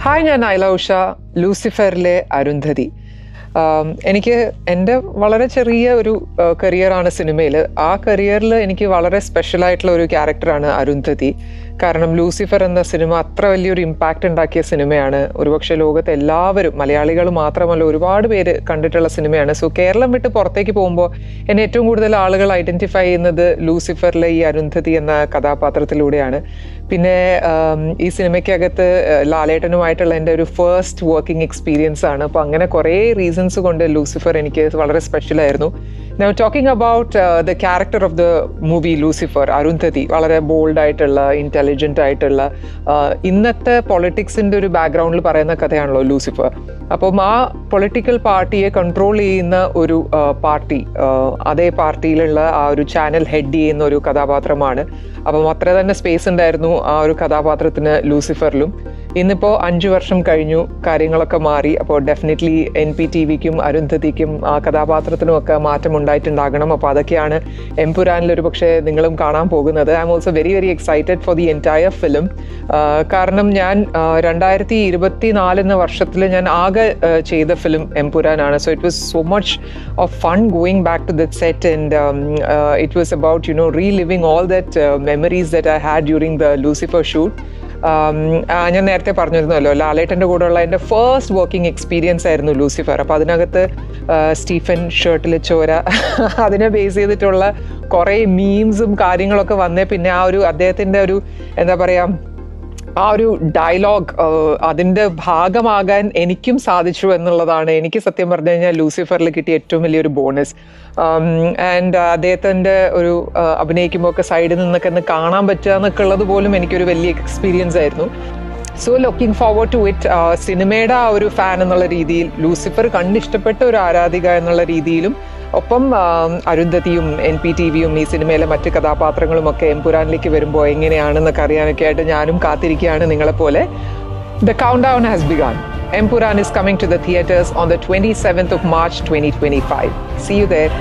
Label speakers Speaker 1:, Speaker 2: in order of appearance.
Speaker 1: Hi, ഞാൻ ഐല ഉഷ, ലൂസിഫറിലെ അരുന്ധതി. എനിക്ക് എൻ്റെ വളരെ ചെറിയ ഒരു കരിയറാണ് സിനിമയിൽ. ആ കരിയറിൽ എനിക്ക് വളരെ സ്പെഷ്യലായിട്ടുള്ള ഒരു ക്യാരക്ടറാണ് അരുന്ധതി. കാരണം ലൂസിഫർ എന്ന സിനിമ അത്ര വലിയൊരു ഇമ്പാക്റ്റ് ഉണ്ടാക്കിയ സിനിമയാണ്. ഒരുപക്ഷെ ലോകത്തെ എല്ലാവരും, മലയാളികൾ മാത്രമല്ല, ഒരുപാട് പേര് കണ്ടിട്ടുള്ള സിനിമയാണ്. സോ കേരളം വിട്ട് പുറത്തേക്ക് പോകുമ്പോൾ എന്നെ ഏറ്റവും കൂടുതൽ ആളുകൾ ഐഡൻറ്റിഫൈ ചെയ്യുന്നത് ലൂസിഫറിലെ ഈ അരുന്ധതി എന്ന കഥാപാത്രത്തിലൂടെയാണ്. പിന്നെ ഈ സിനിമയ്ക്കകത്ത് ലാലേട്ടനുമായിട്ടുള്ള എൻ്റെ ഒരു ഫസ്റ്റ് വർക്കിംഗ് എക്സ്പീരിയൻസ് ആണ്. അപ്പോൾ അങ്ങനെ കുറേ റീസൺസ് കൊണ്ട് ലൂസിഫർ എനിക്ക് വളരെ സ്പെഷ്യലായിരുന്നു. Now talking about the character of the movie Lucifer, Arundhati വളരെ ബോൾഡ് ആയിട്ടുള്ള, ഇൻ്റലിജൻ്റ് ആയിട്ടുള്ള, ഇന്നത്തെ പൊളിറ്റിക്സിൻ്റെ ഒരു ബാക്ക്ഗ്രൗണ്ടിൽ പറയുന്ന കഥയാണല്ലോ ലൂസിഫർ. അപ്പം ആ പൊളിറ്റിക്കൽ പാർട്ടിയെ കൺട്രോൾ ചെയ്യുന്ന ഒരു പാർട്ടി, അതേ പാർട്ടിയിലുള്ള ആ ഒരു ചാനൽ ഹെഡ് ചെയ്യുന്ന ഒരു കഥാപാത്രമാണ്. അപ്പം അത്ര തന്നെ സ്പേസ് ഉണ്ടായിരുന്നു ആ ഒരു കഥാപാത്രത്തിന് ലൂസിഫറിലും. ഇന്നിപ്പോൾ 5 വർഷം കഴിഞ്ഞു, കാര്യങ്ങളൊക്കെ മാറി. അപ്പോൾ ഡെഫിനറ്റ്ലി NPTVക്കും അരുന്ധതിക്കും ആ കഥാപാത്രത്തിനും ഒക്കെ മാറ്റം ഉണ്ടായിട്ടുണ്ടാകണം. അപ്പോൾ അതൊക്കെയാണ് എംപുരാനിൽ ഒരു പക്ഷേ നിങ്ങളും കാണാൻ പോകുന്നത്. I am also very excited for the entire film. കാരണം ഞാൻ 2024 എന്ന വർഷത്തിൽ ഞാൻ ആകെ ചെയ്ത ഫിലിം എംപുരാനാണ്. So it was so much of fun going back to that set and it was about reliving all that memories that I had during the Lucifer shoot. ഞാൻ നേരത്തെ പറഞ്ഞിരുന്നല്ലോ, ലാലേട്ടൻ്റെ കൂടെയുള്ള എൻ്റെ ഫസ്റ്റ് വർക്കിംഗ് എക്സ്പീരിയൻസ് ആയിരുന്നു ലൂസിഫർ. അപ്പോൾ അതിനകത്ത് സ്റ്റീഫൻ ഷർട്ടിൽ ചോര അതിനെ ബേസ് ചെയ്തിട്ടുള്ള കുറേ മീംസും കാര്യങ്ങളൊക്കെ വന്നേ. പിന്നെ ആ ഒരു അദ്ദേഹത്തിൻ്റെ ഒരു എന്താ പറയുക, ആ ഒരു ഡയലോഗ് അതിൻ്റെ ഭാഗമാകാൻ എനിക്കും സാധിച്ചു എന്നുള്ളതാണ് എനിക്ക് സത്യം പറഞ്ഞു കഴിഞ്ഞാൽ ലൂസിഫറിൽ കിട്ടിയ ഏറ്റവും വലിയൊരു ബോണസ്. ആൻഡ് അദ്ദേഹത്തിൻ്റെ ഒരു അഭിനയിക്കുമ്പോൾ ഒക്കെ സൈഡിൽ നിന്നൊക്കെ ഒന്ന് കാണാൻ പറ്റുക എന്നൊക്കെ ഉള്ളത് പോലും എനിക്കൊരു വലിയ എക്സ്പീരിയൻസ് ആയിരുന്നു. So looking forward to it. സിനിമയുടെ ആ ഒരു ഫാൻ എന്നുള്ള രീതിയിൽ, ലൂസിഫർ കണ്ടിഷ്ടപ്പെട്ട ഒരു ആരാധിക എന്നുള്ള രീതിയിലും, ഒപ്പം അരുന്ധതിയും NPTVയും ഈ സിനിമയിലെ മറ്റ് കഥാപാത്രങ്ങളും ഒക്കെ എംപുരാനിലേക്ക് വരുമ്പോൾ എങ്ങനെയാണെന്നൊക്കെ അറിയാനൊക്കെ ആയിട്ട് ഞാനും കാത്തിരിക്കുകയാണ് നിങ്ങളെപ്പോലെ. The countdown has begun. Empuran is coming to the theatres on the 27th of March 2025. See you there.